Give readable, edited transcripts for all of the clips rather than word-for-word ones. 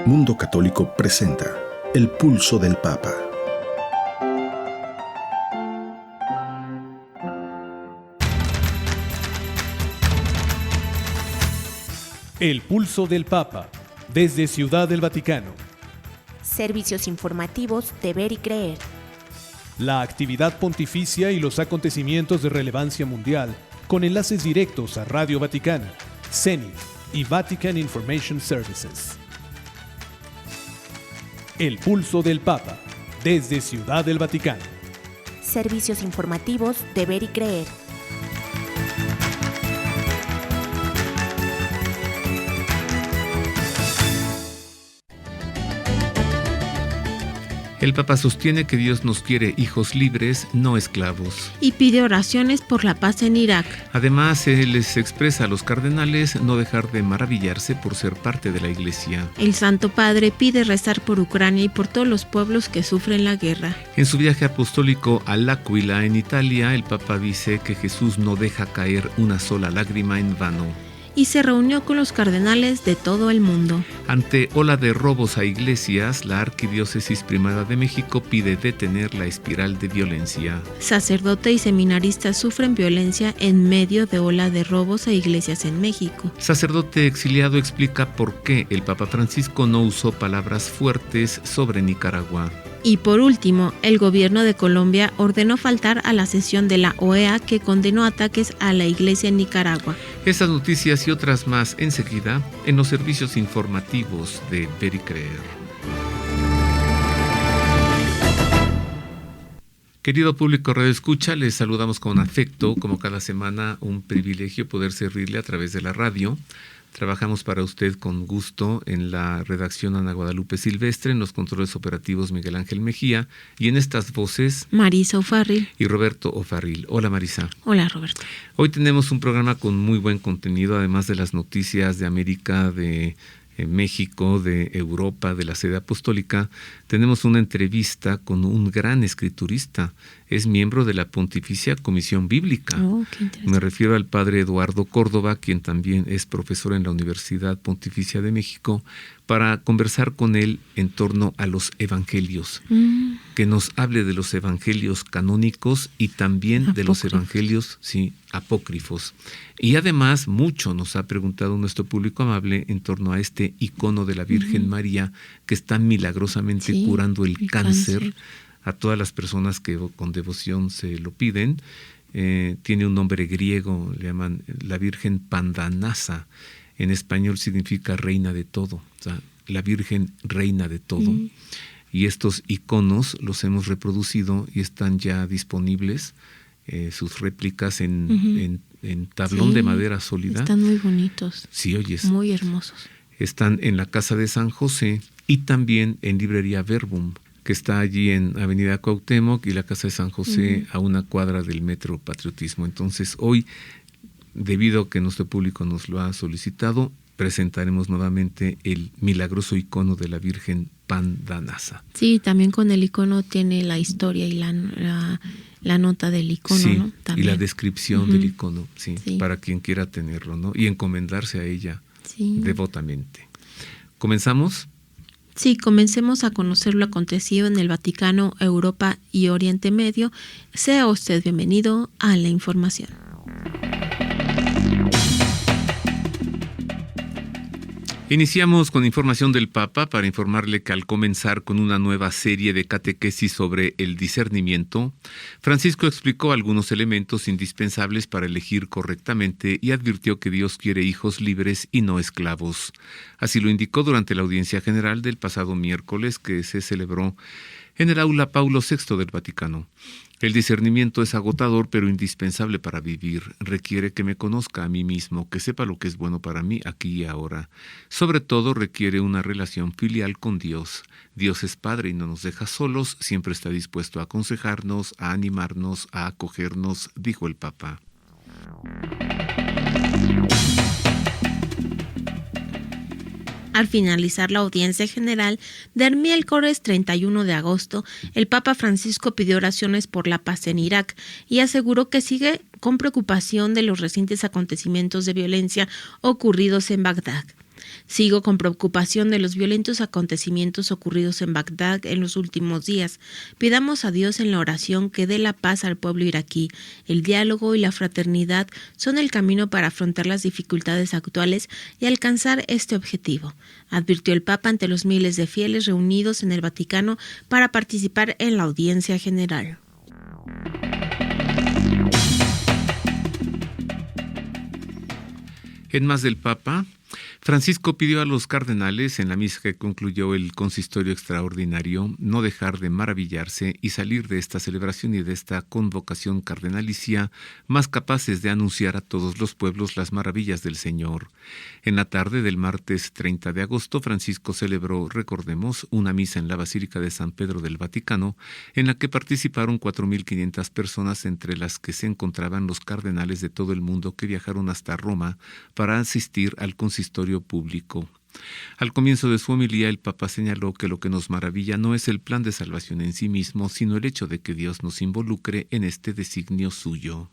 Mundo Católico presenta El Pulso del Papa. El Pulso del Papa, desde Ciudad del Vaticano. Servicios informativos de Ver y Creer. La actividad pontificia y los acontecimientos de relevancia mundial, con enlaces directos a Radio Vaticana, CENI y Vatican Information Services. El Pulso del Papa, desde Ciudad del Vaticano. Servicios informativos de Ver y Creer. El Papa sostiene que Dios nos quiere hijos libres, no esclavos. Y pide oraciones por la paz en Irak. Además, se les expresa a los cardenales no dejar de maravillarse por ser parte de la Iglesia. El Santo Padre pide rezar por Ucrania y por todos los pueblos que sufren la guerra. En su viaje apostólico a L'Aquila, en Italia, el Papa dice que Jesús no deja caer una sola lágrima en vano. Y se reunió con los cardenales de todo el mundo. Ante ola de robos a iglesias, la Arquidiócesis Primada de México pide detener la espiral de violencia. Sacerdote y seminaristas sufren violencia en medio de ola de robos a iglesias en México. Sacerdote exiliado explica por qué el Papa Francisco no usó palabras fuertes sobre Nicaragua. Y por último, el gobierno de Colombia ordenó faltar a la sesión de la OEA que condenó ataques a la iglesia en Nicaragua. Estas noticias y otras más enseguida en los servicios informativos de Ver y Creer. Querido público Radio Escucha, les saludamos con afecto, como cada semana, un privilegio poder servirle a través de la radio. Trabajamos para usted con gusto en la redacción Ana Guadalupe Silvestre, en los controles operativos Miguel Ángel Mejía y en estas voces Marisa O'Farrill y Roberto O'Farrill. Hola Marisa. Hola Roberto. Hoy tenemos un programa con muy buen contenido, además de las noticias de América, de México, de Europa, de la sede apostólica. Tenemos una entrevista con un gran escriturista. Es miembro de la Pontificia Comisión Bíblica. Qué interesante. Me refiero al padre Eduardo Córdoba, quien también es profesor en la Universidad Pontificia de México, para conversar con él en torno a los evangelios. Que nos hable de los evangelios canónicos y también de los evangelios apócrifos. Y además mucho nos ha preguntado nuestro público amable en torno a este icono de la Virgen María que está milagrosamente curando el cáncer a todas las personas que con devoción se lo piden. Tiene un nombre griego, le llaman la Virgen Pandanasa. En español significa reina de todo, o sea, la Virgen reina de todo. Y estos iconos los hemos reproducido y están ya disponibles, sus réplicas en tablón de madera sólida. Están muy bonitos. Sí, oyes. Muy hermosos. Están en la Casa de San José y también en Librería Verbum, que está allí en Avenida Cuauhtémoc y la Casa de San José a una cuadra del Metro Patriotismo. Entonces hoy, debido a que nuestro público nos lo ha solicitado, presentaremos nuevamente el milagroso icono de la Virgen Pandanasa. Sí, también con el icono tiene la historia y la nota del icono, sí, ¿no? También. Y la descripción del icono, sí, para quien quiera tenerlo, ¿no? Y encomendarse a ella devotamente. ¿Comenzamos? Sí, comencemos a conocer lo acontecido en el Vaticano, Europa y Oriente Medio. Sea usted bienvenido a la información. Iniciamos con información del Papa para informarle que al comenzar con una nueva serie de catequesis sobre el discernimiento, Francisco explicó algunos elementos indispensables para elegir correctamente y advirtió que Dios quiere hijos libres y no esclavos. Así lo indicó durante la audiencia general del pasado miércoles que se celebró en el aula Paulo VI del Vaticano. El discernimiento es agotador pero indispensable para vivir. Requiere que me conozca a mí mismo, que sepa lo que es bueno para mí aquí y ahora. Sobre todo requiere una relación filial con Dios. Dios es Padre y no nos deja solos, siempre está dispuesto a aconsejarnos, a animarnos, a acogernos, dijo el Papa. Al finalizar la audiencia general del miércoles 31 de agosto, el Papa Francisco pidió oraciones por la paz en Irak y aseguró que sigue con preocupación de los recientes acontecimientos de violencia ocurridos en Bagdad. Sigo con preocupación de los violentos acontecimientos ocurridos en Bagdad en los últimos días. Pidamos a Dios en la oración que dé la paz al pueblo iraquí. El diálogo y la fraternidad son el camino para afrontar las dificultades actuales y alcanzar este objetivo, advirtió el Papa ante los miles de fieles reunidos en el Vaticano para participar en la audiencia general. En más del Papa, Francisco pidió a los cardenales, en la misa que concluyó el consistorio extraordinario, no dejar de maravillarse y salir de esta celebración y de esta convocación cardenalicia más capaces de anunciar a todos los pueblos las maravillas del Señor. En la tarde del martes 30 de agosto, Francisco celebró, recordemos, una misa en la Basílica de San Pedro del Vaticano, en la que participaron 4.500 personas, entre las que se encontraban los cardenales de todo el mundo que viajaron hasta Roma para asistir al consistorio público. Al comienzo de su homilía, el Papa señaló que lo que nos maravilla no es el plan de salvación en sí mismo, sino el hecho de que Dios nos involucre en este designio suyo.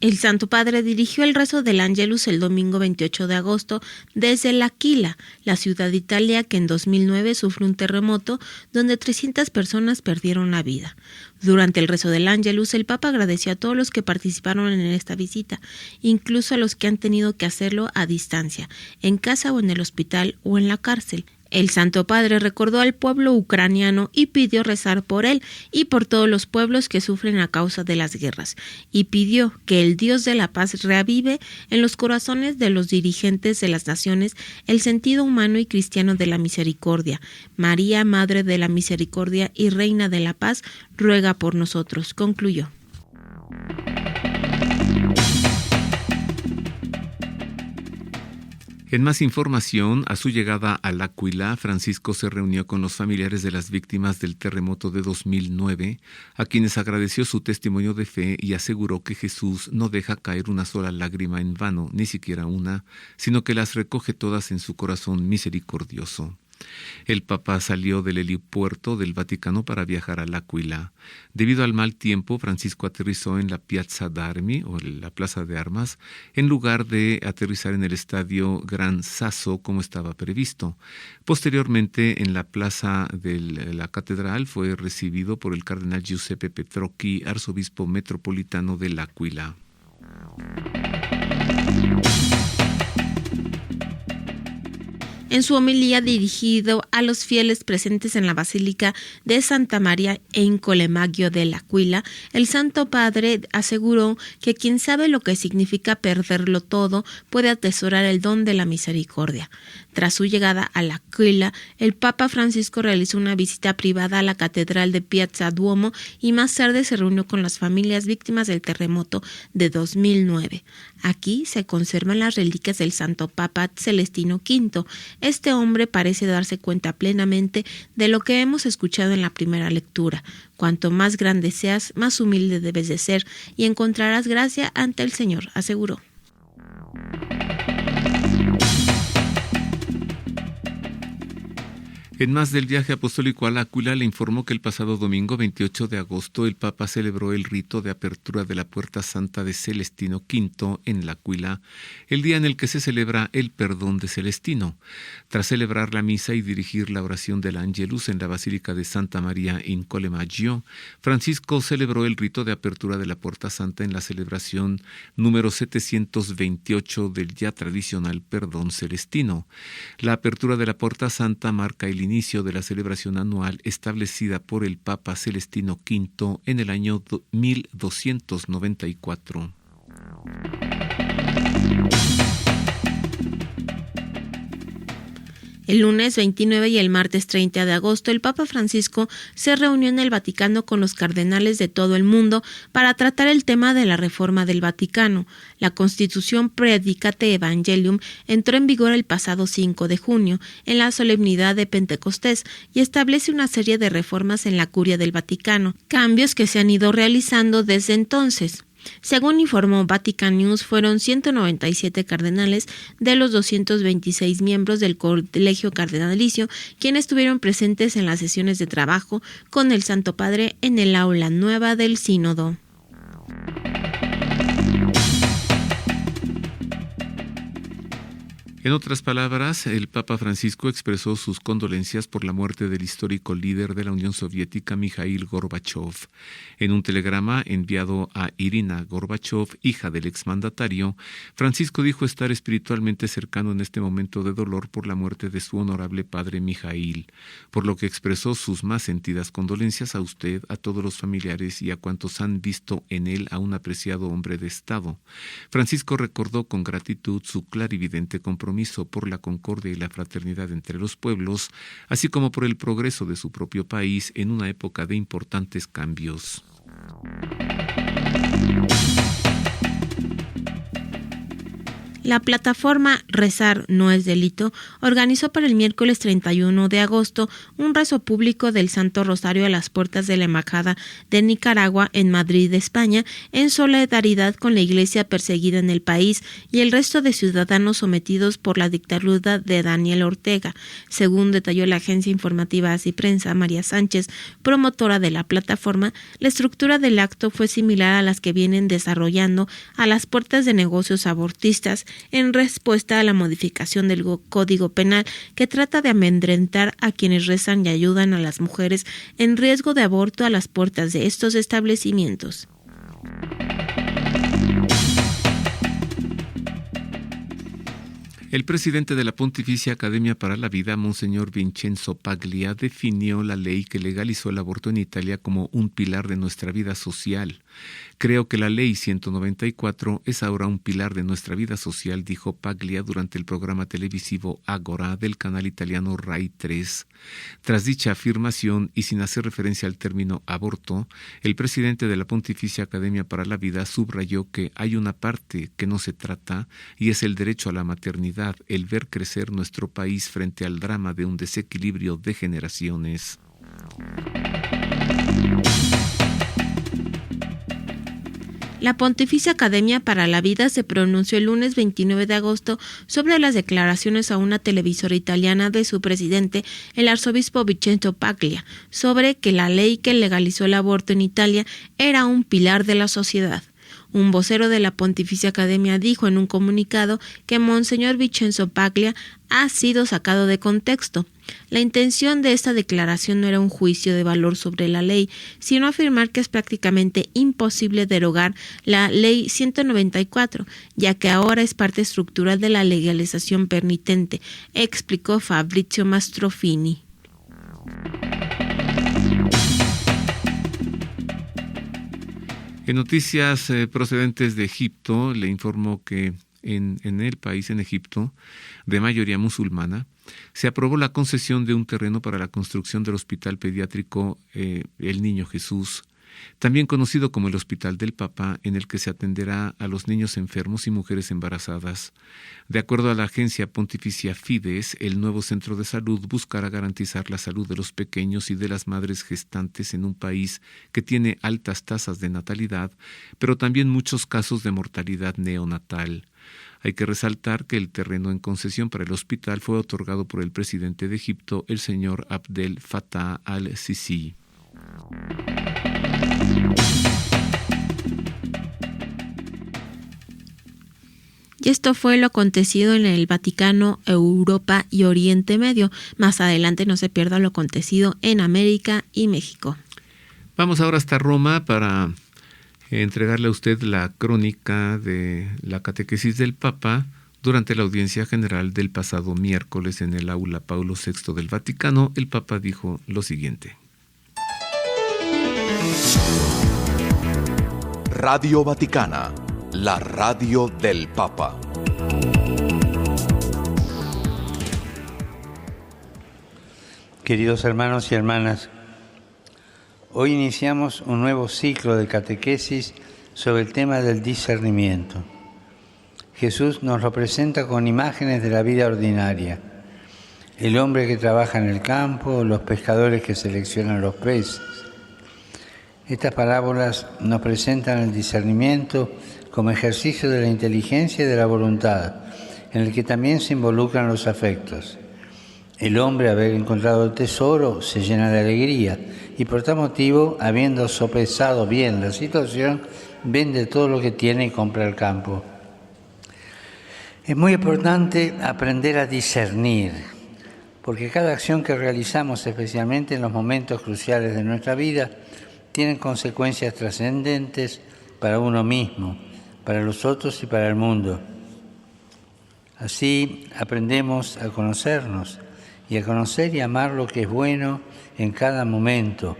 El Santo Padre dirigió el rezo del Ángelus el domingo 28 de agosto desde L'Aquila, la ciudad de Italia que en 2009 sufrió un terremoto donde 300 personas perdieron la vida. Durante el rezo del Ángelus, el Papa agradeció a todos los que participaron en esta visita, incluso a los que han tenido que hacerlo a distancia, en casa o en el hospital o en la cárcel. El Santo Padre recordó al pueblo ucraniano y pidió rezar por él y por todos los pueblos que sufren a causa de las guerras, y pidió que el Dios de la paz reavive en los corazones de los dirigentes de las naciones el sentido humano y cristiano de la misericordia. María, Madre de la Misericordia y Reina de la Paz, ruega por nosotros, concluyó. En más información, a su llegada a L'Aquila, Francisco se reunió con los familiares de las víctimas del terremoto de 2009, a quienes agradeció su testimonio de fe y aseguró que Jesús no deja caer una sola lágrima en vano, ni siquiera una, sino que las recoge todas en su corazón misericordioso. El Papa salió del helipuerto del Vaticano para viajar a L'Aquila. Debido al mal tiempo, Francisco aterrizó en la Piazza d'Armi, o la Plaza de Armas, en lugar de aterrizar en el estadio Gran Sasso como estaba previsto. Posteriormente, en la plaza de la Catedral, fue recibido por el cardenal Giuseppe Petrocchi, arzobispo metropolitano de L'Aquila. En su homilía dirigido a los fieles presentes en la Basílica de Santa María in Collemagno de L'Aquila, el Santo Padre aseguró que quien sabe lo que significa perderlo todo puede atesorar el don de la misericordia. Tras su llegada a L'Aquila, el Papa Francisco realizó una visita privada a la Catedral de Piazza Duomo y más tarde se reunió con las familias víctimas del terremoto de 2009. Aquí se conservan las reliquias del Santo Papa Celestino V. Este hombre parece darse cuenta plenamente de lo que hemos escuchado en la primera lectura. Cuanto más grande seas, más humilde debes de ser y encontrarás gracia ante el Señor, aseguró. En más del viaje apostólico a L'Aquila, le informó que el pasado domingo 28 de agosto el Papa celebró el rito de apertura de la Puerta Santa de Celestino V en L'Aquila, el día en el que se celebra el perdón de Celestino. Tras celebrar la misa y dirigir la oración del Ángelus en la Basílica de Santa María in Collemagno, Francisco celebró el rito de apertura de la Puerta Santa en la celebración número 728 del ya tradicional perdón celestino. La apertura de la Puerta Santa marca el inicio de la celebración anual establecida por el Papa Celestino V en el año 1294. El lunes 29 y el martes 30 de agosto, el Papa Francisco se reunió en el Vaticano con los cardenales de todo el mundo para tratar el tema de la reforma del Vaticano. La Constitución Praedicate Evangelium entró en vigor el pasado 5 de junio, en la solemnidad de Pentecostés, y establece una serie de reformas en la Curia del Vaticano, cambios que se han ido realizando desde entonces. Según informó Vatican News, fueron 197 cardenales de los 226 miembros del Colegio Cardenalicio quienes estuvieron presentes en las sesiones de trabajo con el Santo Padre en el aula nueva del Sínodo. En otras palabras, el Papa Francisco expresó sus condolencias por la muerte del histórico líder de la Unión Soviética, Mikhail Gorbachev. En un telegrama enviado a Irina Gorbachev, hija del exmandatario, Francisco dijo estar espiritualmente cercano en este momento de dolor por la muerte de su honorable padre Mikhail, por lo que expresó sus más sentidas condolencias a usted, a todos los familiares y a cuantos han visto en él a un apreciado hombre de Estado. Francisco recordó con gratitud su clarividente compromiso por la concordia y la fraternidad entre los pueblos, así como por el progreso de su propio país en una época de importantes cambios. La plataforma Rezar no es delito organizó para el miércoles 31 de agosto un rezo público del Santo Rosario a las puertas de la Embajada de Nicaragua en Madrid, España, en solidaridad con la iglesia perseguida en el país y el resto de ciudadanos sometidos por la dictadura de Daniel Ortega, según detalló la agencia informativa Así Prensa. María Sánchez, promotora de la plataforma, la estructura del acto fue similar a las que vienen desarrollando a las puertas de negocios abortistas, en respuesta a la modificación del Código Penal que trata de amedrentar a quienes rezan y ayudan a las mujeres en riesgo de aborto a las puertas de estos establecimientos. El presidente de la Pontificia Academia para la Vida, Monseñor Vincenzo Paglia, definió la ley que legalizó el aborto en Italia como un pilar de nuestra vida social. Creo que la ley 194 es ahora un pilar de nuestra vida social, dijo Paglia durante el programa televisivo Agora del canal italiano Rai 3. Tras dicha afirmación y sin hacer referencia al término aborto, el presidente de la Pontificia Academia para la Vida subrayó que hay una parte que no se trata y es el derecho a la maternidad, el ver crecer nuestro país frente al drama de un desequilibrio de generaciones. La Pontificia Academia para la Vida se pronunció el lunes 29 de agosto sobre las declaraciones a una televisora italiana de su presidente, el arzobispo Vincenzo Paglia, sobre que la ley que legalizó el aborto en Italia era un pilar de la sociedad. Un vocero de la Pontificia Academia dijo en un comunicado que Monseñor Vincenzo Paglia ha sido sacado de contexto. La intención de esta declaración no era un juicio de valor sobre la ley, sino afirmar que es prácticamente imposible derogar la Ley 194, ya que ahora es parte estructural de la legalización permitente, explicó Fabrizio Mastrofini. En noticias procedentes de Egipto, le informó que en el país, en Egipto, de mayoría musulmana, se aprobó la concesión de un terreno para la construcción del Hospital Pediátrico El Niño Jesús, también conocido como el Hospital del Papa, en el que se atenderá a los niños enfermos y mujeres embarazadas. De acuerdo a la agencia pontificia Fides, el nuevo centro de salud buscará garantizar la salud de los pequeños y de las madres gestantes en un país que tiene altas tasas de natalidad, pero también muchos casos de mortalidad neonatal. Hay que resaltar que el terreno en concesión para el hospital fue otorgado por el presidente de Egipto, el señor Abdel Fattah al-Sisi. Y esto fue lo acontecido en el Vaticano, Europa y Oriente Medio. Más adelante no se pierda lo acontecido en América y México. Vamos ahora hasta Roma para entregarle a usted la crónica de la catequesis del Papa durante la audiencia general del pasado miércoles en el aula Paulo VI del Vaticano. El Papa dijo lo siguiente. Radio Vaticana, la radio del Papa. Queridos hermanos y hermanas, hoy iniciamos un nuevo ciclo de catequesis sobre el tema del discernimiento. Jesús nos lo presenta con imágenes de la vida ordinaria. El hombre que trabaja en el campo, los pescadores que seleccionan los peces. Estas parábolas nos presentan el discernimiento como ejercicio de la inteligencia y de la voluntad, en el que también se involucran los afectos. El hombre, al haber encontrado el tesoro, se llena de alegría y por tal motivo, habiendo sopesado bien la situación, vende todo lo que tiene y compra el campo. Es muy importante aprender a discernir, porque cada acción que realizamos, especialmente en los momentos cruciales de nuestra vida, tiene consecuencias trascendentes para uno mismo, para los otros y para el mundo. Así aprendemos a conocernos y a conocer y amar lo que es bueno en cada momento.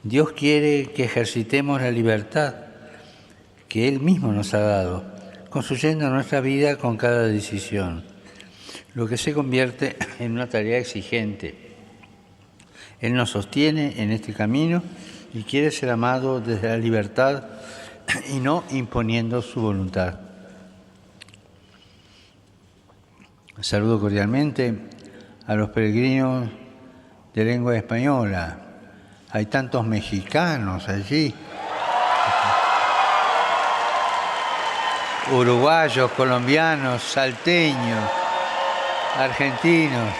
Dios quiere que ejercitemos la libertad que Él mismo nos ha dado, construyendo nuestra vida con cada decisión, lo que se convierte en una tarea exigente. Él nos sostiene en este camino y quiere ser amado desde la libertad y no imponiendo su voluntad. Saludo cordialmente a los peregrinos de lengua española. Hay tantos mexicanos allí, uruguayos, colombianos, salteños, argentinos.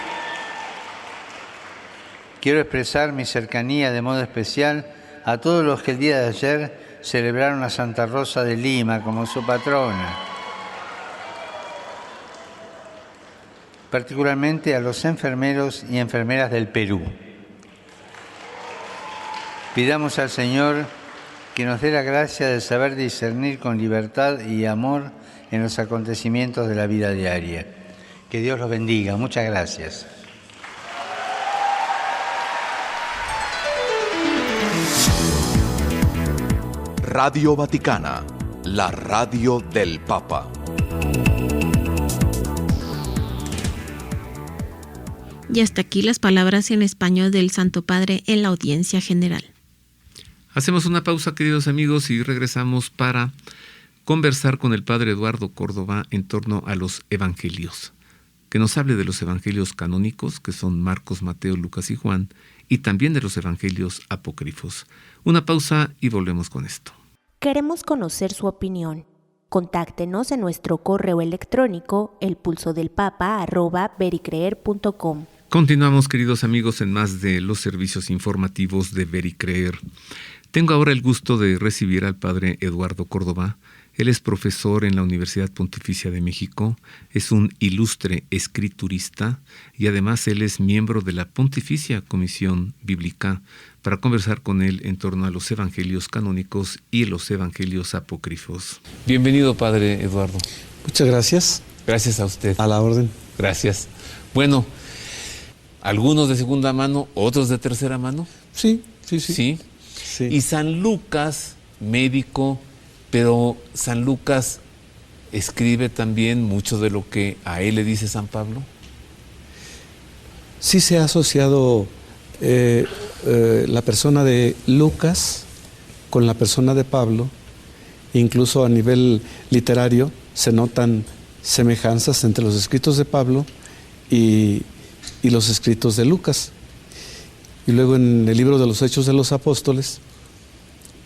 Quiero expresar mi cercanía de modo especial a todos los que el día de ayer celebraron a Santa Rosa de Lima como su patrona. Particularmente a los enfermeros y enfermeras del Perú. Pidamos al Señor que nos dé la gracia de saber discernir con libertad y amor en los acontecimientos de la vida diaria. Que Dios los bendiga. Muchas gracias. Radio Vaticana, la radio del Papa. Y hasta aquí las palabras en español del Santo Padre en la audiencia general. Hacemos una pausa, queridos amigos, y regresamos para conversar con el Padre Eduardo Córdoba en torno a los evangelios. Que nos hable de los evangelios canónicos, que son Marcos, Mateo, Lucas y Juan, y también de los evangelios apócrifos. Una pausa y volvemos con esto. Queremos conocer su opinión. Contáctenos en nuestro correo electrónico elpulsodelpapa@vericreer.com. Continuamos, queridos amigos, en más de los servicios informativos de Ver y Creer. Tengo ahora el gusto de recibir al Padre Eduardo Córdoba. Él es profesor en la Universidad Pontificia de México, es un ilustre escriturista y además él es miembro de la Pontificia Comisión Bíblica, para conversar con él en torno a los evangelios canónicos y los evangelios apócrifos. Bienvenido, Padre Eduardo. Muchas gracias. Gracias a usted. A la orden. Gracias. Bueno, algunos de segunda mano, otros de tercera mano. Sí. Sí. Y San Lucas, médico, pero San Lucas escribe también mucho de lo que a él le dice San Pablo. Sí se ha asociado la persona de Lucas con la persona de Pablo. Incluso a nivel literario se notan semejanzas entre los escritos de Pablo y los escritos de Lucas. Y luego en el libro de los Hechos de los Apóstoles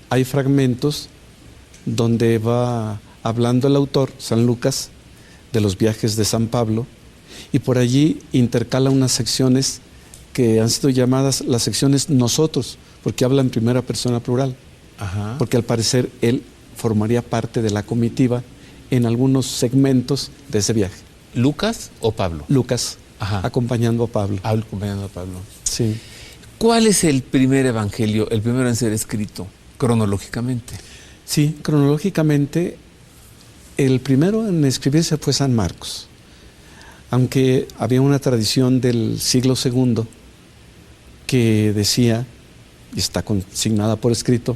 hay fragmentos donde va hablando el autor, San Lucas, de los viajes de San Pablo, y por allí intercala unas secciones que han sido llamadas las secciones nosotros, porque habla en primera persona plural. Ajá. Porque al parecer él formaría parte de la comitiva en algunos segmentos de ese viaje. ¿Lucas o Pablo? Lucas, ajá, acompañando a Pablo. Acompañando a Pablo. Sí. ¿Cuál es el primer evangelio, el primero en ser escrito cronológicamente? Sí, cronológicamente el primero en escribirse fue San Marcos, aunque había una tradición del siglo II que decía, y está consignada por escrito,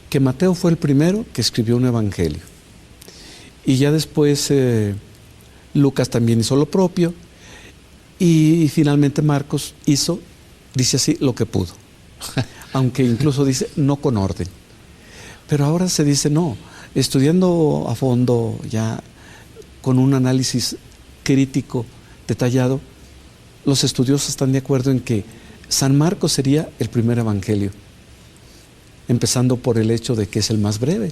que Mateo fue el primero que escribió un evangelio. Y ya después Lucas también hizo lo propio, y finalmente Marcos hizo, dice así, lo que pudo. Aunque incluso dice, no con orden. Pero ahora se dice, no, estudiando a fondo, ya con un análisis crítico, detallado, los estudiosos están de acuerdo en que San Marcos sería el primer evangelio, empezando por el hecho de que es el más breve,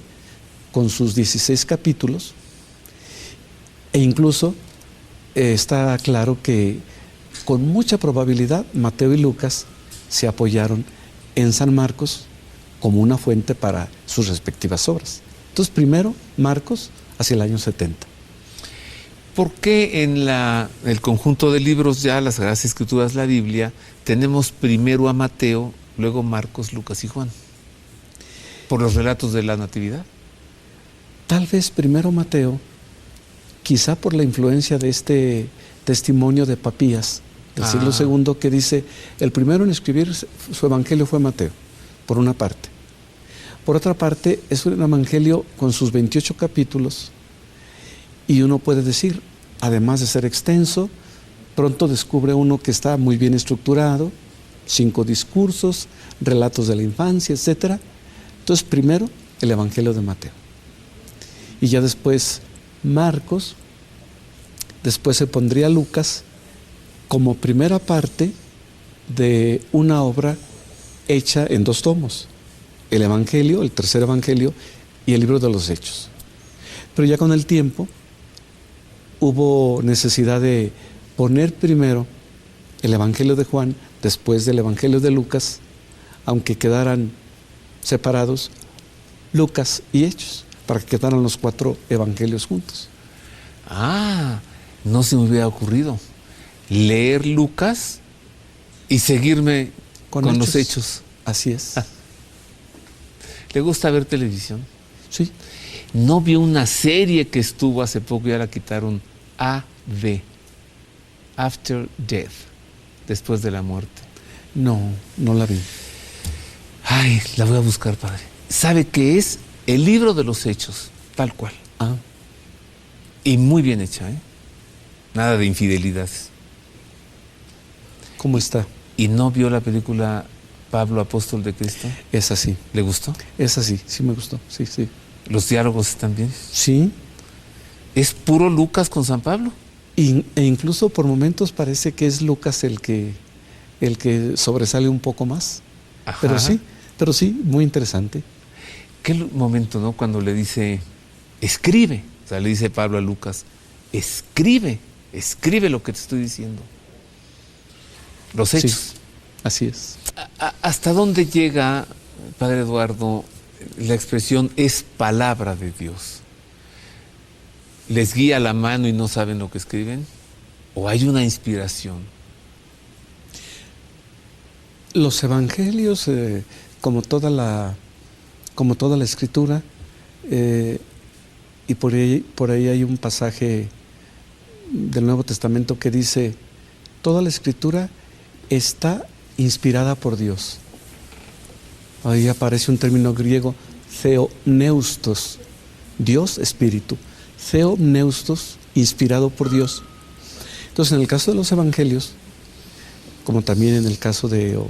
con sus 16 capítulos, e incluso está claro que con mucha probabilidad Mateo y Lucas se apoyaron en San Marcos como una fuente para sus respectivas obras. Entonces, primero Marcos hacia el año 70. ¿Por qué en el conjunto de libros ya, las Sagradas Escrituras, la Biblia, tenemos primero a Mateo, luego Marcos, Lucas y Juan? ¿Por los relatos de la Natividad? Tal vez primero Mateo, quizá por la influencia de este testimonio de Papías del siglo II, que dice, el primero en escribir su evangelio fue Mateo, por una parte. Por otra parte, es un evangelio con sus 28 capítulos, y uno puede decir, además de ser extenso, pronto descubre uno que está muy bien estructurado, 5 discursos, relatos de la infancia, etc. Entonces, primero, el evangelio de Mateo. Y ya después Marcos, después se pondría Lucas como primera parte de una obra hecha en 2 tomos. El evangelio, el tercer evangelio y el libro de los Hechos. Pero ya con el tiempo hubo necesidad de poner primero el evangelio de Juan, después del evangelio de Lucas, aunque quedaran separados Lucas y Hechos, para que quedaran los 4 evangelios juntos. No se me hubiera ocurrido leer Lucas y seguirme con los Hechos. Así es. ¿Le gusta ver televisión? Sí. ¿No vio una serie que estuvo hace poco, ya la quitaron, AD, After Death, después de la muerte? No, no la vi. Ay, la voy a buscar, padre. ¿Sabe qué es? El libro de los Hechos, tal cual. Y muy bien hecha, ¿eh? Nada de infidelidades. ¿Cómo está? ¿Y no vio la película Pablo, Apóstol de Cristo? Es así. ¿Le gustó? Es así, sí me gustó, sí. ¿Los diálogos están bien? Sí. ¿Es puro Lucas con San Pablo? E incluso por momentos parece que es Lucas el que sobresale un poco más. Ajá. Pero sí, muy interesante. ¿Qué momento, no? Cuando le dice, escribe. O sea, le dice Pablo a Lucas, escribe lo que te estoy diciendo. Los Hechos. Sí, así es. ¿Hasta dónde llega, Padre Eduardo, la expresión es palabra de Dios? ¿Les guía la mano y no saben lo que escriben? ¿O hay una inspiración? Los evangelios, como toda la escritura, y por ahí hay un pasaje del Nuevo Testamento que dice, toda la escritura está inspirada por Dios. Ahí aparece un término griego, theopneustos, Dios espíritu, theopneustos, inspirado por Dios. Entonces, en el caso de los evangelios, como también en el caso de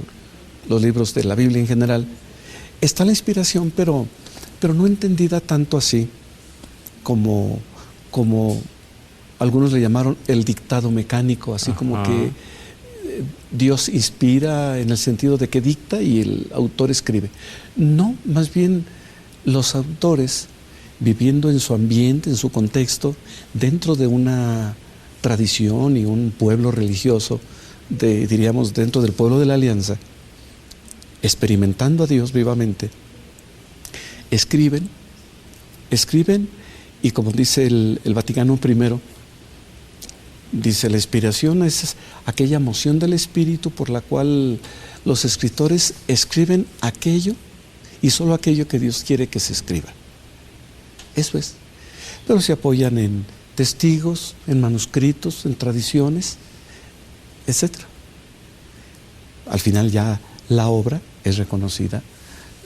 los libros de la Biblia en general, está la inspiración, pero no entendida tanto así como algunos le llamaron el dictado mecánico, así como que Dios inspira en el sentido de que dicta y el autor escribe. No, más bien los autores, viviendo en su ambiente, en su contexto, dentro de una tradición y un pueblo religioso, diríamos dentro del pueblo de la Alianza, experimentando a Dios vivamente, escriben y como dice el Vaticano I, dice, la inspiración es aquella moción del Espíritu por la cual los escritores escriben aquello y solo aquello que Dios quiere que se escriba. Eso es. Pero se apoyan en testigos, en manuscritos, en tradiciones, etc. Al final ya la obra es reconocida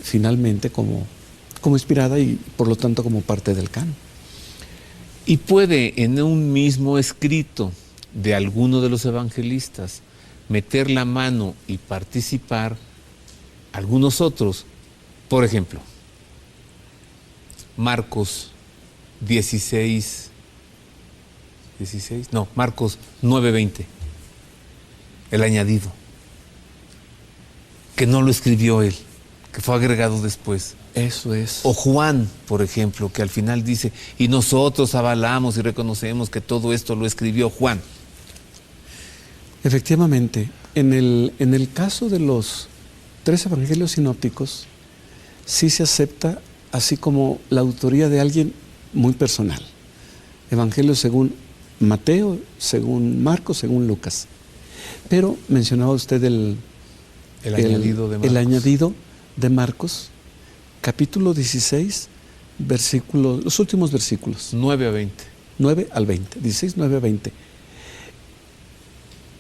finalmente como inspirada y por lo tanto como parte del canon. Y puede en un mismo escrito de alguno de los evangelistas meter la mano y participar algunos otros. Por ejemplo, Marcos 9:20, el añadido, que no lo escribió él, que fue agregado después. Eso es. O Juan, por ejemplo, que al final dice, y nosotros avalamos y reconocemos que todo esto lo escribió Juan. Efectivamente, en el caso de los 3 evangelios sinópticos, sí se acepta así como la autoría de alguien muy personal. Evangelio según Mateo, según Marcos, según Lucas. Pero mencionaba usted el añadido de Marcos. El añadido de Marcos, capítulo 16, los últimos versículos. 9 a 20. 9 al 20, 16, 9 a 20.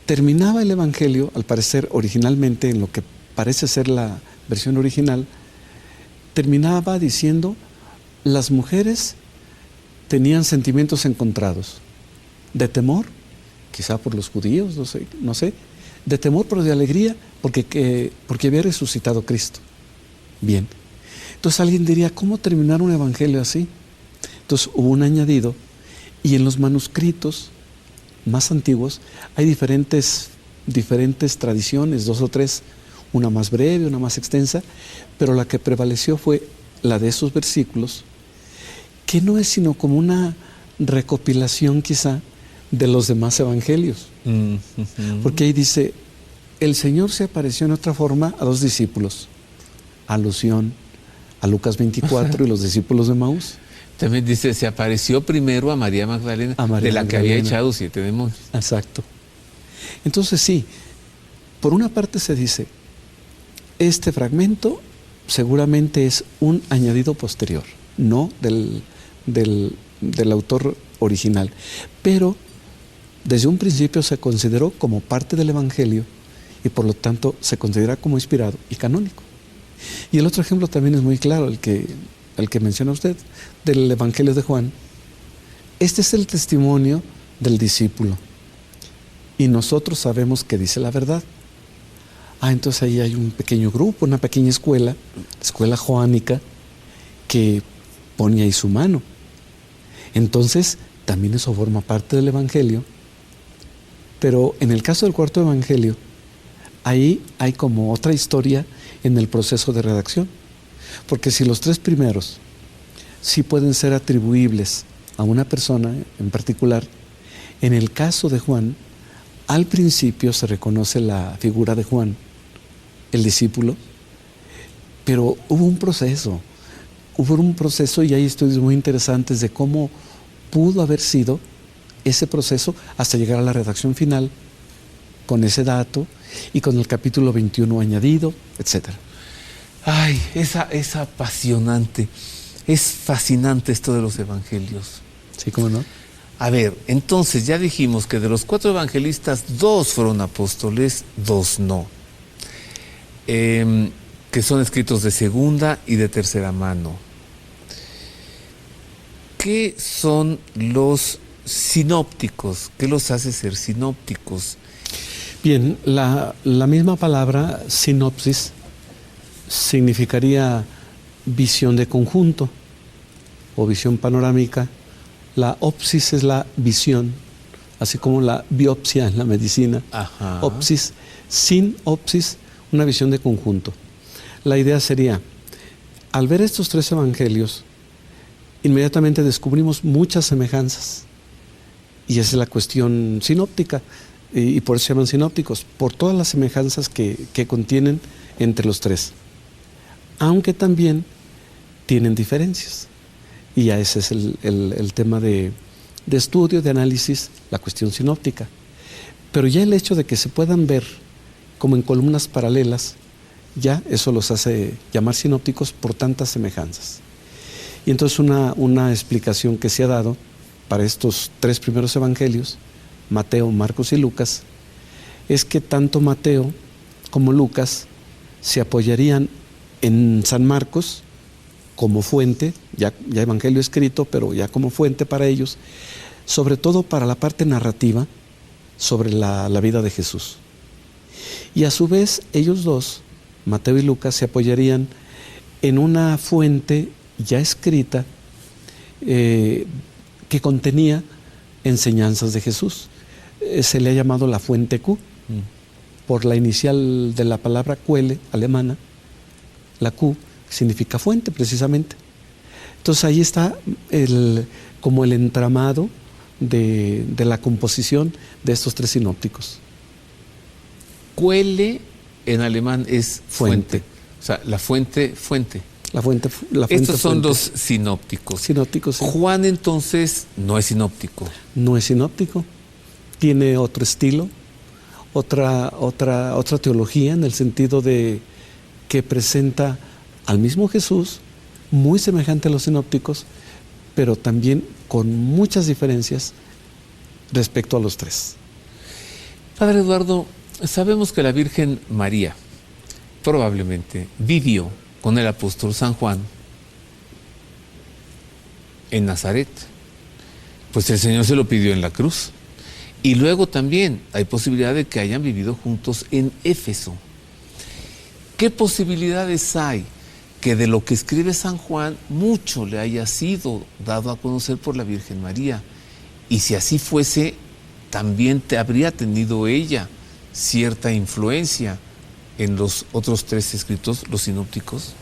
Terminaba el Evangelio, al parecer originalmente, en lo que parece ser la versión original, terminaba diciendo: las mujeres tenían sentimientos encontrados, de temor, quizá por los judíos, no sé, de temor pero de alegría porque había resucitado Cristo. Bien, entonces alguien diría: ¿cómo terminar un evangelio así? Entonces hubo un añadido, y en los manuscritos más antiguos hay diferentes tradiciones, 2 o 3, una más breve, una más extensa, pero la que prevaleció fue la de esos versículos, que no es sino como una recopilación quizá de los demás evangelios. Porque ahí dice: el Señor se apareció en otra forma a 2 discípulos. Alusión a Lucas 24 y los discípulos de Maús. También dice: se apareció primero a María Magdalena, de la que había echado 7 demonios. Exacto. Entonces sí, por una parte se dice, este fragmento seguramente es un añadido posterior, no del autor original, pero desde un principio se consideró como parte del Evangelio y por lo tanto se considera como inspirado y canónico. Y el otro ejemplo también es muy claro, el que menciona usted, del Evangelio de Juan. Este es el testimonio del discípulo y nosotros sabemos que dice la verdad. Entonces ahí hay un pequeño grupo, una pequeña escuela joánica, que pone ahí su mano. Entonces también eso forma parte del Evangelio, pero en el caso del cuarto Evangelio, ahí hay como otra historia en el proceso de redacción, porque si los 3 primeros sí pueden ser atribuibles a una persona en particular, en el caso de Juan, al principio se reconoce la figura de Juan, el discípulo, pero hubo un proceso y hay estudios muy interesantes de cómo pudo haber sido ese proceso hasta llegar a la redacción final, con ese dato y con el capítulo 21 añadido, etc. Ay, es apasionante, es fascinante esto de los evangelios. Sí, ¿cómo no? A ver, entonces ya dijimos que de los 4 evangelistas, 2 fueron apóstoles, 2 no. Que son escritos de segunda y de tercera mano. ¿Qué son los sinópticos? ¿Qué los hace ser sinópticos? Bien, la misma palabra sinopsis significaría visión de conjunto o visión panorámica. La opsis es la visión, así como la biopsia en la medicina. Ajá. Opsis, sinopsis, una visión de conjunto. La idea sería, al ver estos 3 evangelios, inmediatamente descubrimos muchas semejanzas. Y esa es la cuestión sinóptica, y por eso se llaman sinópticos, por todas las semejanzas que contienen entre los 3. Aunque también tienen diferencias. Y ya ese es el tema de estudio, de análisis, la cuestión sinóptica. Pero ya el hecho de que se puedan ver como en columnas paralelas, ya eso los hace llamar sinópticos por tantas semejanzas. Y entonces una explicación que se ha dado para estos 3 primeros evangelios, Mateo, Marcos y Lucas, es que tanto Mateo como Lucas se apoyarían en San Marcos como fuente, ya evangelio escrito, pero ya como fuente para ellos, sobre todo para la parte narrativa sobre la vida de Jesús. Y a su vez ellos 2, Mateo y Lucas, se apoyarían en una fuente ya escrita que contenía enseñanzas de Jesús. Se le ha llamado la fuente Q, por la inicial de la palabra Quelle, alemana. La Q significa fuente, precisamente. Entonces ahí está como el entramado de la composición de estos 3 sinópticos. Quelle en alemán es fuente. O sea, la fuente. La fuente Estos son fuente. los sinópticos. Sinópticos, sí. Juan entonces no es sinóptico. No es sinóptico, tiene otro estilo, otra teología, en el sentido de que presenta al mismo Jesús, muy semejante a los sinópticos, pero también con muchas diferencias respecto a los tres. Padre Eduardo, sabemos que la Virgen María probablemente vivió con el apóstol San Juan en Nazaret, pues el Señor se lo pidió en la cruz. Y luego también hay posibilidad de que hayan vivido juntos en Éfeso. ¿Qué posibilidades hay que de lo que escribe San Juan mucho le haya sido dado a conocer por la Virgen María? Y si así fuese, también habría tenido ella cierta influencia en los otros tres escritos, los sinópticos.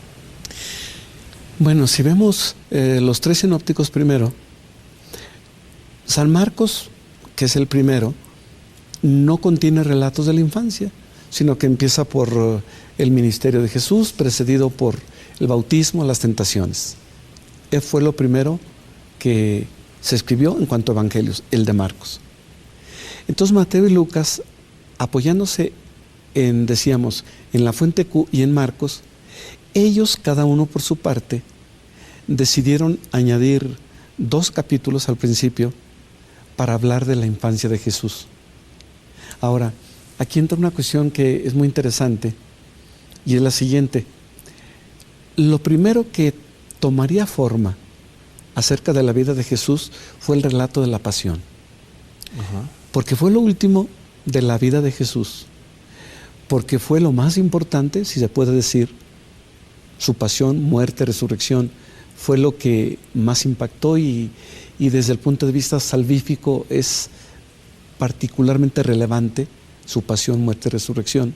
Bueno, si vemos los tres sinópticos primero, San Marcos, que es el primero, no contiene relatos de la infancia, sino que empieza por el ministerio de Jesús, precedido por el bautismo, las tentaciones. Fue lo primero que se escribió en cuanto a evangelios, el de Marcos. Entonces Mateo y Lucas, apoyándose en la fuente Q y en Marcos, ellos, cada uno por su parte, decidieron añadir 2 capítulos al principio para hablar de la infancia de Jesús. Ahora, aquí entra una cuestión que es muy interesante, y es la siguiente. Lo primero que tomaría forma acerca de la vida de Jesús fue el relato de la pasión. Ajá. Porque fue lo último de la vida de Jesús. Porque fue lo más importante, si se puede decir, su pasión, muerte, resurrección, fue lo que más impactó y desde el punto de vista salvífico es particularmente relevante su pasión, muerte, resurrección.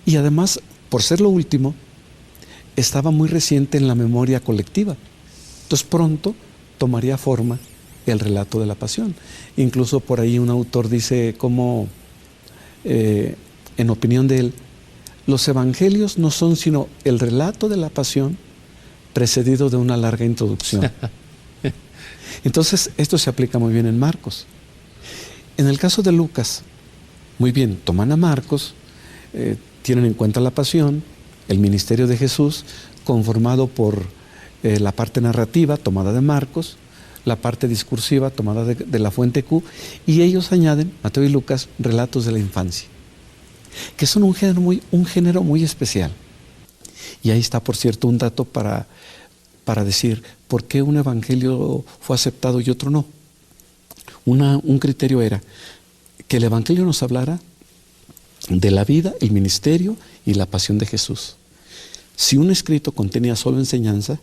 Y además, por ser lo último, estaba muy reciente en la memoria colectiva. Entonces pronto tomaría forma el relato de la pasión. Incluso por ahí un autor dice cómo, en opinión de él, los evangelios no son sino el relato de la pasión precedido de una larga introducción. Entonces, esto se aplica muy bien en Marcos. En el caso de Lucas, muy bien, toman a Marcos, tienen en cuenta la pasión, el ministerio de Jesús, conformado por la parte narrativa tomada de Marcos, la parte discursiva tomada de la fuente Q, y ellos añaden, Mateo y Lucas, relatos de la infancia, que son un género muy especial. Y ahí está, por cierto, un dato para decir por qué un evangelio fue aceptado y otro no. Un criterio era que el evangelio nos hablara de la vida, el ministerio y la pasión de Jesús. Si un escrito contenía solo enseñanza,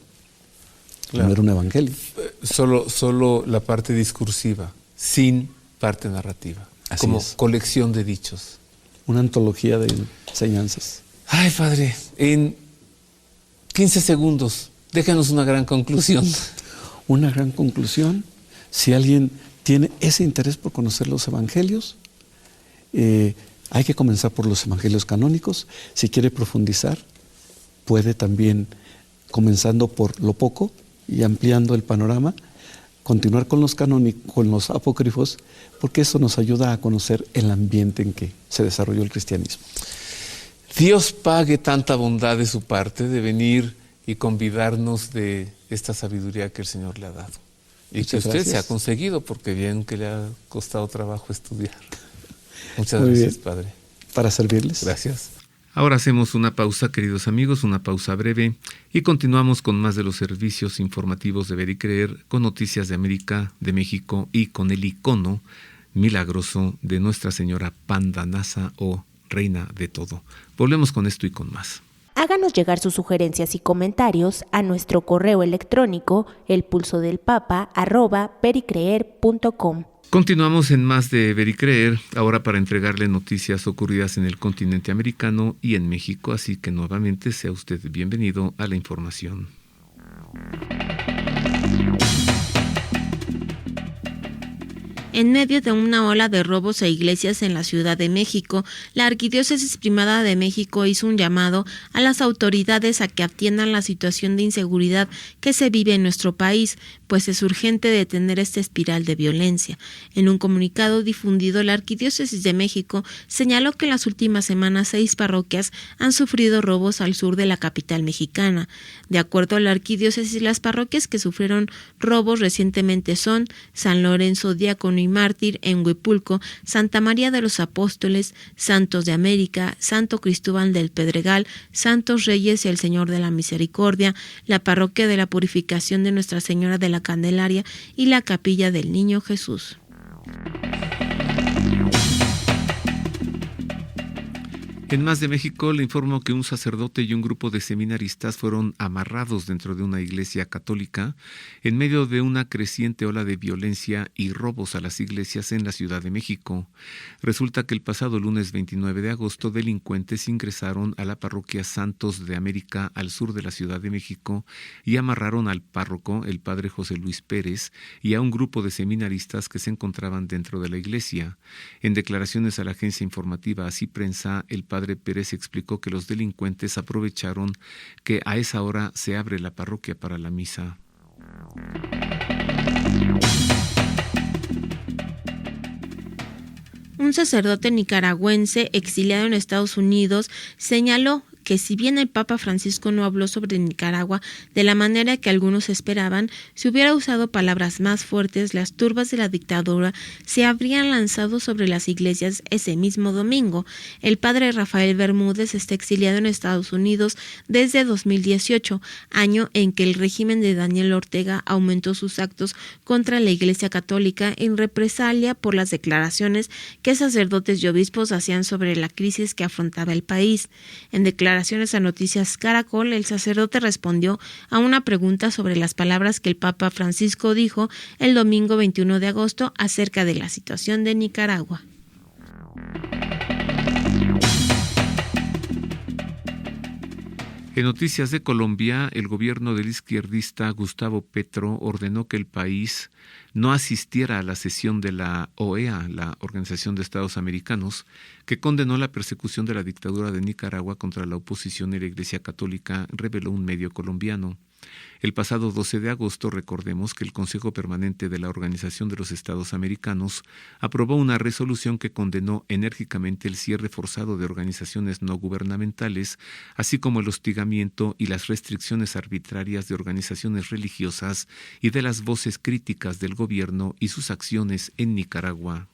claro, no era un evangelio. Solo la parte discursiva, sin parte narrativa. Así como es. Colección de dichos. Una antología de enseñanzas. Ay, padre, en 15 segundos, déjanos una gran conclusión. Una gran conclusión, si alguien tiene ese interés por conocer los evangelios, hay que comenzar por los evangelios canónicos. Si quiere profundizar, puede también, comenzando por lo poco y ampliando el panorama, continuar con los canónicos, con los apócrifos, porque eso nos ayuda a conocer el ambiente en que se desarrolló el cristianismo. Dios pague tanta bondad de su parte de venir y convidarnos de esta sabiduría que el Señor le ha dado. Y Muchas que usted gracias. se ha conseguido, porque bien que le ha costado trabajo estudiar. Muchas Muy gracias, bien. padre. Para servirles. Gracias. Ahora hacemos una pausa, queridos amigos, una pausa breve, y continuamos con más de los servicios informativos de Ver y Creer, con noticias de América, de México y con el icono milagroso de Nuestra Señora Pandanasa o Reina de Todo. Volvemos con esto y con más. Háganos llegar sus sugerencias y comentarios a nuestro correo electrónico elpulsodelpapa@vericreer.com. Continuamos en más de Ver y Creer, ahora para entregarle noticias ocurridas en el continente americano y en México, así que nuevamente sea usted bienvenido a la información. En medio de una ola de robos a iglesias en la Ciudad de México, la Arquidiócesis Primada de México hizo un llamado a las autoridades a que atiendan la situación de inseguridad que se vive en nuestro país, pues es urgente detener esta espiral de violencia. En un comunicado difundido, la Arquidiócesis de México señaló que en las últimas semanas 6 parroquias han sufrido robos al sur de la capital mexicana. De acuerdo a la Arquidiócesis, las parroquias que sufrieron robos recientemente son San Lorenzo Diácono y Mártir en Huipulco, Santa María de los Apóstoles, Santos de América, Santo Cristóbal del Pedregal, Santos Reyes y el Señor de la Misericordia, la Parroquia de la Purificación de Nuestra Señora de la Candelaria y la Capilla del Niño Jesús. En Más de México le informo que un sacerdote y un grupo de seminaristas fueron amarrados dentro de una iglesia católica en medio de una creciente ola de violencia y robos a las iglesias en la Ciudad de México. Resulta que el pasado lunes 29 de agosto delincuentes ingresaron a la parroquia Santos de América al sur de la Ciudad de México y amarraron al párroco, el padre José Luis Pérez, y a un grupo de seminaristas que se encontraban dentro de la iglesia. En declaraciones a la agencia informativa Así Prensa, el padre Pérez explicó que los delincuentes aprovecharon que a esa hora se abre la parroquia para la misa. Un sacerdote nicaragüense exiliado en Estados Unidos señaló que si bien el Papa Francisco no habló sobre Nicaragua de la manera que algunos esperaban, si hubiera usado palabras más fuertes, las turbas de la dictadura se habrían lanzado sobre las iglesias ese mismo domingo. El padre Rafael Bermúdez está exiliado en Estados Unidos desde 2018, año en que el régimen de Daniel Ortega aumentó sus actos contra la Iglesia Católica en represalia por las declaraciones que sacerdotes y obispos hacían sobre la crisis que afrontaba el país. En declaraciones a Noticias Caracol, el sacerdote respondió a una pregunta sobre las palabras que el Papa Francisco dijo el domingo 21 de agosto acerca de la situación de Nicaragua. En noticias de Colombia, el gobierno del izquierdista Gustavo Petro ordenó que el país no asistiera a la sesión de la OEA, la Organización de Estados Americanos, que condenó la persecución de la dictadura de Nicaragua contra la oposición y la Iglesia Católica, reveló un medio colombiano. El pasado 12 de agosto, recordemos que el Consejo Permanente de la Organización de los Estados Americanos aprobó una resolución que condenó enérgicamente el cierre forzado de organizaciones no gubernamentales, así como el hostigamiento y las restricciones arbitrarias de organizaciones religiosas y de las voces críticas del gobierno y sus acciones en Nicaragua.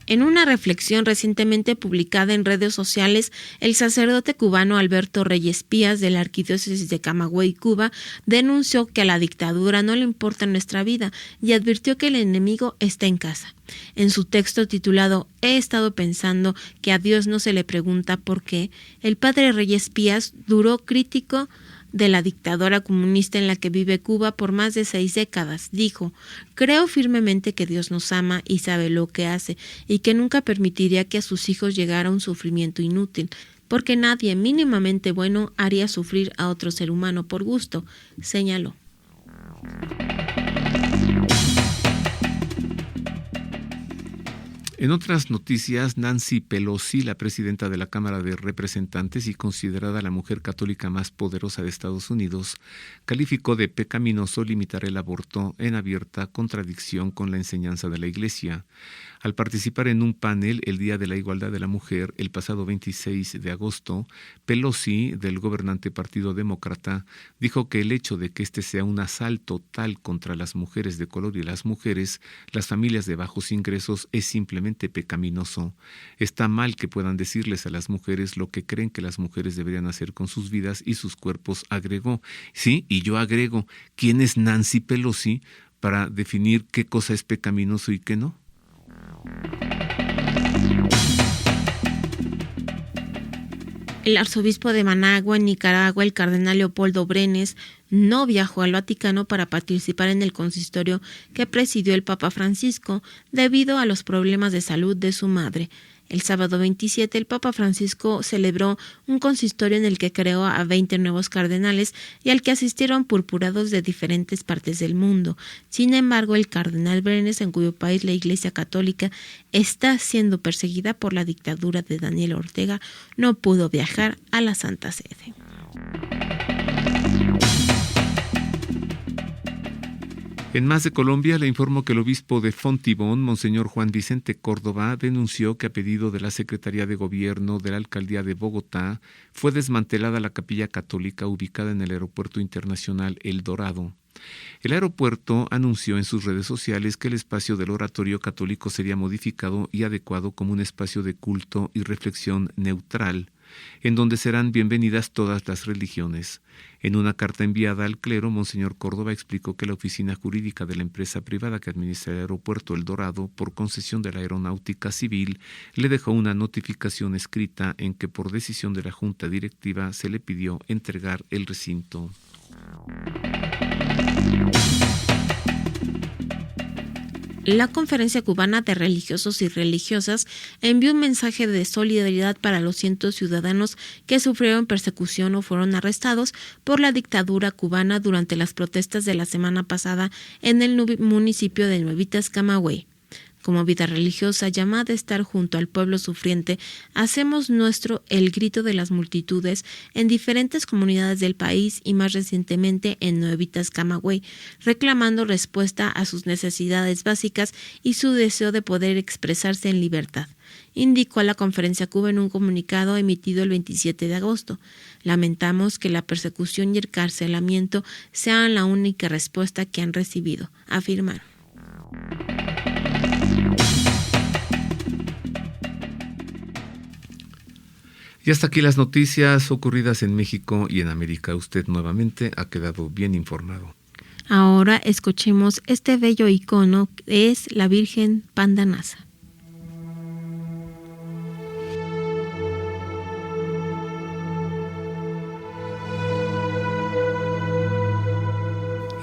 En una reflexión recientemente publicada en redes sociales, el sacerdote cubano Alberto Reyes Pías de la Arquidiócesis de Camagüey, Cuba, denunció que a la dictadura no le importa nuestra vida y advirtió que el enemigo está en casa. En su texto titulado He estado pensando que a Dios no se le pregunta por qué, el padre Reyes Pías duró crítico de la dictadura comunista en la que vive Cuba por más de 6 décadas. Dijo: creo firmemente que Dios nos ama y sabe lo que hace, y que nunca permitiría que a sus hijos llegara un sufrimiento inútil, porque nadie mínimamente bueno haría sufrir a otro ser humano por gusto, señaló. En otras noticias, Nancy Pelosi, la presidenta de la Cámara de Representantes y considerada la mujer católica más poderosa de Estados Unidos, calificó de pecaminoso limitar el aborto en abierta contradicción con la enseñanza de la Iglesia. Al participar en un panel el Día de la Igualdad de la Mujer, el pasado 26 de agosto, Pelosi, del gobernante Partido Demócrata, dijo que el hecho de que este sea un asalto tal contra las mujeres de color y las familias de bajos ingresos, es simplemente pecaminoso. Está mal que puedan decirles a las mujeres lo que creen que las mujeres deberían hacer con sus vidas y sus cuerpos, agregó. Sí, y yo agrego, ¿quién es Nancy Pelosi para definir qué cosa es pecaminoso y qué no? El arzobispo de Managua, en Nicaragua, el cardenal Leopoldo Brenes, no viajó al Vaticano para participar en el consistorio que presidió el Papa Francisco debido a los problemas de salud de su madre. El sábado 27, el Papa Francisco celebró un consistorio en el que creó a 20 nuevos cardenales y al que asistieron purpurados de diferentes partes del mundo. Sin embargo, el cardenal Brenes, en cuyo país la Iglesia Católica está siendo perseguida por la dictadura de Daniel Ortega, no pudo viajar a la Santa Sede. En Más de Colombia, le informo que el obispo de Fontibón, Monseñor Juan Vicente Córdoba, denunció que a pedido de la Secretaría de Gobierno de la Alcaldía de Bogotá fue desmantelada la capilla católica ubicada en el Aeropuerto Internacional El Dorado. El aeropuerto anunció en sus redes sociales que el espacio del oratorio católico sería modificado y adecuado como un espacio de culto y reflexión neutral, en donde serán bienvenidas todas las religiones. En una carta enviada al clero, Monseñor Córdoba explicó que la oficina jurídica de la empresa privada que administra el aeropuerto El Dorado, por concesión de la Aeronáutica Civil, le dejó una notificación escrita en que por decisión de la Junta Directiva se le pidió entregar el recinto. La Conferencia Cubana de Religiosos y Religiosas envió un mensaje de solidaridad para los cientos de ciudadanos que sufrieron persecución o fueron arrestados por la dictadura cubana durante las protestas de la semana pasada en el municipio de Nuevitas, Camagüey. Como vida religiosa llamada a estar junto al pueblo sufriente, hacemos nuestro el grito de las multitudes en diferentes comunidades del país y más recientemente en Nuevitas, Camagüey, reclamando respuesta a sus necesidades básicas y su deseo de poder expresarse en libertad, indicó a la Conferencia Cuba en un comunicado emitido el 27 de agosto. Lamentamos que la persecución y el encarcelamiento sean la única respuesta que han recibido, afirmaron. Y hasta aquí las noticias ocurridas en México y en América. Usted nuevamente ha quedado bien informado. Ahora escuchemos este bello icono, es la Virgen Pandanasa.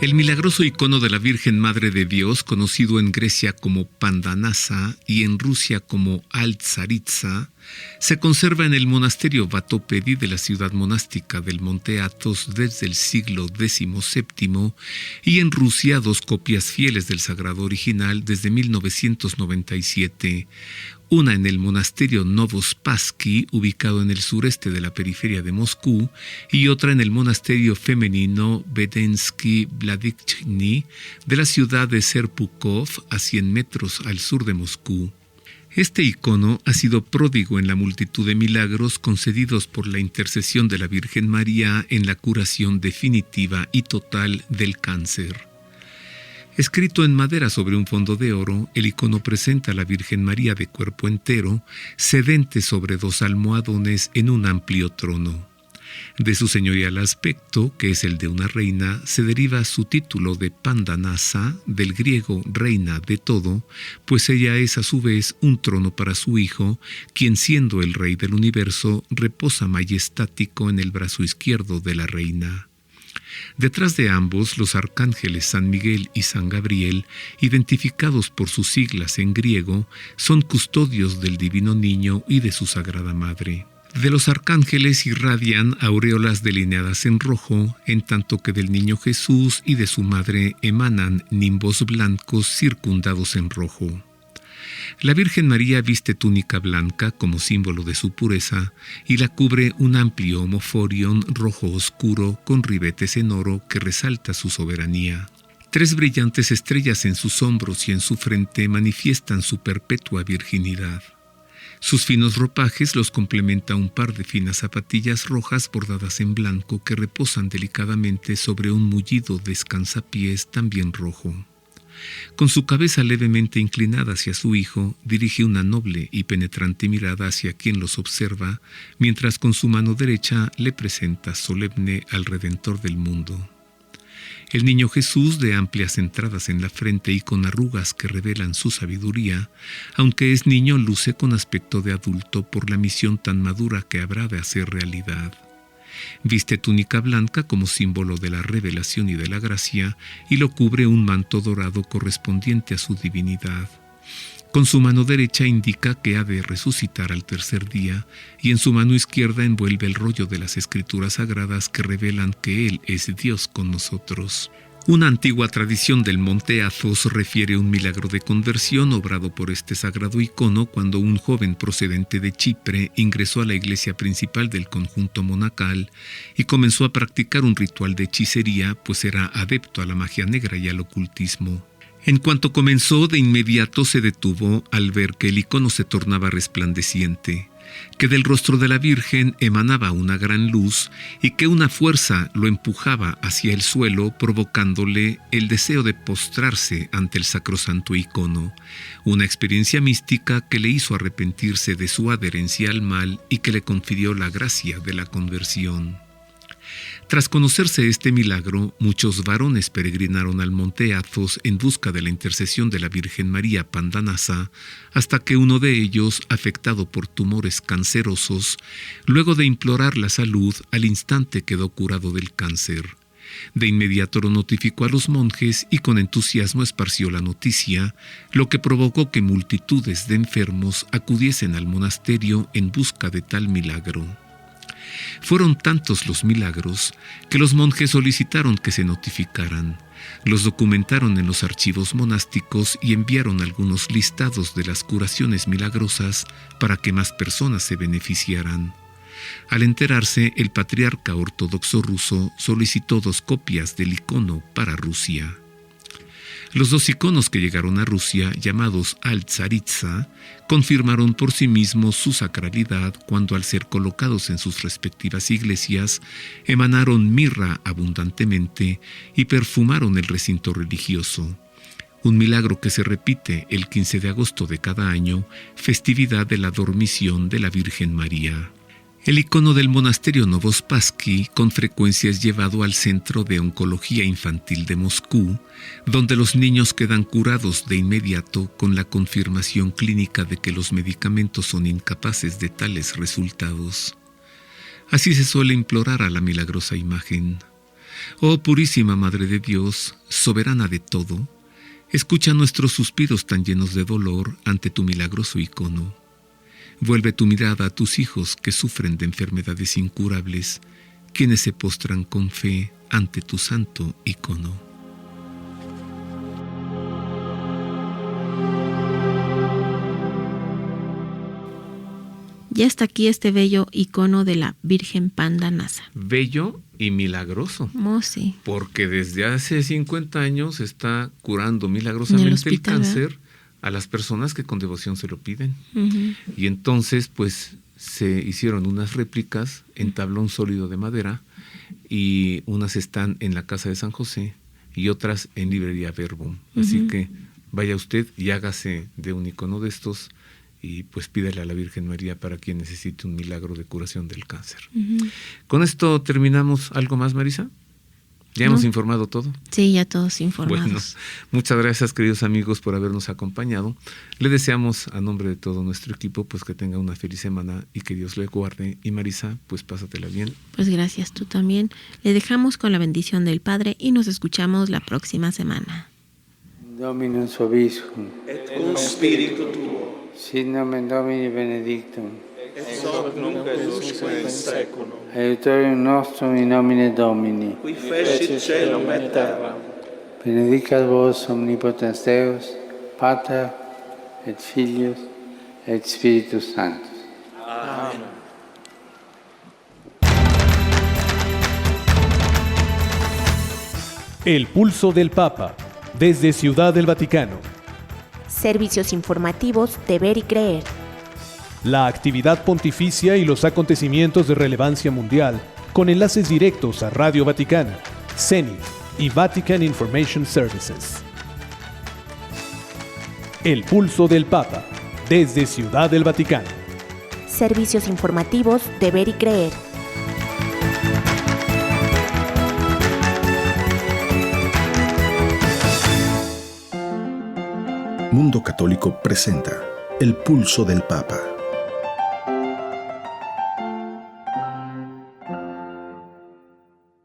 El milagroso icono de la Virgen Madre de Dios, conocido en Grecia como Pandanasa y en Rusia como Alt-Tsaritsa, se conserva en el monasterio Vatopedi de la ciudad monástica del Monte Athos desde el siglo XVII y en Rusia 2 copias fieles del sagrado original desde 1997, una en el monasterio Novospassky, ubicado en el sureste de la periferia de Moscú, y otra en el monasterio femenino Vedensky-Vladichny de la ciudad de Serpukov, a 100 metros al sur de Moscú. Este icono ha sido pródigo en la multitud de milagros concedidos por la intercesión de la Virgen María en la curación definitiva y total del cáncer. Escrito en madera sobre un fondo de oro, el icono presenta a la Virgen María de cuerpo entero, sedente sobre 2 almohadones en un amplio trono. De su señorial aspecto, que es el de una reina, se deriva su título de Pandanasa, del griego reina de todo, pues ella es a su vez un trono para su hijo, quien siendo el rey del universo, reposa majestático en el brazo izquierdo de la reina. Detrás de ambos, los arcángeles San Miguel y San Gabriel, identificados por sus siglas en griego, son custodios del divino niño y de su sagrada madre. De los arcángeles irradian aureolas delineadas en rojo, en tanto que del niño Jesús y de su madre emanan nimbos blancos circundados en rojo. La Virgen María viste túnica blanca como símbolo de su pureza y la cubre un amplio homoforion rojo oscuro con ribetes en oro que resalta su soberanía. 3 brillantes estrellas en sus hombros y en su frente manifiestan su perpetua virginidad. Sus finos ropajes los complementa un par de finas zapatillas rojas bordadas en blanco que reposan delicadamente sobre un mullido descansapiés también rojo. Con su cabeza levemente inclinada hacia su hijo, dirige una noble y penetrante mirada hacia quien los observa, mientras con su mano derecha le presenta solemne al Redentor del mundo. El niño Jesús, de amplias entradas en la frente y con arrugas que revelan su sabiduría, aunque es niño, luce con aspecto de adulto por la misión tan madura que habrá de hacer realidad. Viste túnica blanca como símbolo de la revelación y de la gracia y lo cubre un manto dorado correspondiente a su divinidad. Con su mano derecha indica que ha de resucitar al tercer día y en su mano izquierda envuelve el rollo de las escrituras sagradas que revelan que Él es Dios con nosotros. Una antigua tradición del monte Athos refiere un milagro de conversión obrado por este sagrado icono cuando un joven procedente de Chipre ingresó a la iglesia principal del conjunto monacal y comenzó a practicar un ritual de hechicería, pues era adepto a la magia negra y al ocultismo. En cuanto comenzó, de inmediato se detuvo al ver que el icono se tornaba resplandeciente, que del rostro de la Virgen emanaba una gran luz y que una fuerza lo empujaba hacia el suelo, provocándole el deseo de postrarse ante el sacrosanto icono, una experiencia mística que le hizo arrepentirse de su adherencia al mal y que le confirió la gracia de la conversión. Tras conocerse este milagro, muchos varones peregrinaron al monte Athos en busca de la intercesión de la Virgen María Pandanasa, hasta que uno de ellos, afectado por tumores cancerosos, luego de implorar la salud, al instante quedó curado del cáncer. De inmediato lo notificó a los monjes y con entusiasmo esparció la noticia, lo que provocó que multitudes de enfermos acudiesen al monasterio en busca de tal milagro. Fueron tantos los milagros que los monjes solicitaron que se notificaran. Los documentaron en los archivos monásticos y enviaron algunos listados de las curaciones milagrosas para que más personas se beneficiaran. Al enterarse, el patriarca ortodoxo ruso solicitó 2 copias del icono para Rusia. Los 2 iconos que llegaron a Rusia, llamados Al-Tsaritsa, confirmaron por sí mismos su sacralidad cuando, al ser colocados en sus respectivas iglesias, emanaron mirra abundantemente y perfumaron el recinto religioso. Un milagro que se repite el 15 de agosto de cada año, festividad de la Dormición de la Virgen María. El icono del monasterio Novospassky con frecuencia es llevado al Centro de Oncología Infantil de Moscú, donde los niños quedan curados de inmediato con la confirmación clínica de que los medicamentos son incapaces de tales resultados. Así se suele implorar a la milagrosa imagen. Oh purísima Madre de Dios, soberana de todo, escucha nuestros suspiros tan llenos de dolor ante tu milagroso icono. Vuelve tu mirada a tus hijos que sufren de enfermedades incurables, quienes se postran con fe ante tu santo icono. Ya está aquí este bello icono de la Virgen Pandanasa. Bello y milagroso. Oh, sí. Porque desde hace 50 años está curando milagrosamente el cáncer, ¿verdad?, a las personas que con devoción se lo piden. Uh-huh. Y entonces, pues, se hicieron unas réplicas en tablón sólido de madera y unas están en la Casa de San José y otras en Librería Verbum. Uh-huh. Así que vaya usted y hágase de un icono de estos y pues pídele a la Virgen María para quien necesite un milagro de curación del cáncer. Uh-huh. Con esto terminamos. ¿Algo más, Marisa? ¿Ya hemos informado todo? Sí, ya todos informados. Bueno, muchas gracias, queridos amigos, por habernos acompañado. Le deseamos, a nombre de todo nuestro equipo, pues que tenga una feliz semana y que Dios le guarde. Y Marisa, pues pásatela bien. Pues gracias, tú también. Le dejamos con la bendición del Padre y nos escuchamos la próxima semana. Dominus vobiscum. Et cum spiritu tuo. Sit nomen Domini benedictum. Et hoc nunc et usque in seculum. Aiutorium nostrum in nomine Domini. Qui fecit caelum et terram. Benedicat vos omnipotens Deus, Pater et Filius et Spiritus Sanctus. Amén. El pulso del Papa, desde Ciudad del Vaticano. Servicios informativos de Ver y Creer. La actividad pontificia y los acontecimientos de relevancia mundial, con enlaces directos a Radio Vaticana, Zenith y Vatican Information Services. El pulso del Papa, desde Ciudad del Vaticano. Servicios informativos de Ver y Creer. Mundo Católico presenta El pulso del Papa.